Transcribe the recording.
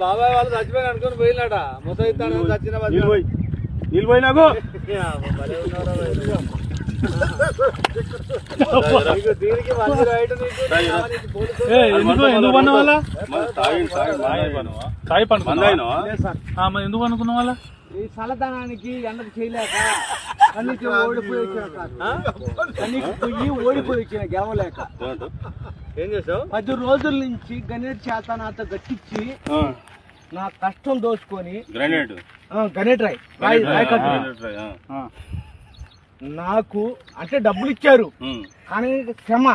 బాబాయ్ వాళ్ళు చచ్చిపోయి అనుకుని పోయినాట ముసైతాను చచ్చిన నీళ్ళు పోయి నాకు ఎందుకు పన్న వాళ్ళ ఎందుకు అనుకున్న వాళ్ళ ఈ చల్లదనానికి ఎండకు చేయలేక కన్నీకి ఓడిపోయి వచ్చిన గెలవలేక ఏం చేసావు 10 రోజుల నుంచి గణేట్ చేత నాతో గట్టించి నా కష్టం దోచుకొని గణేట్ రాయ్ నాకు అంటే డబ్బులు ఇచ్చారు కానీ క్షమ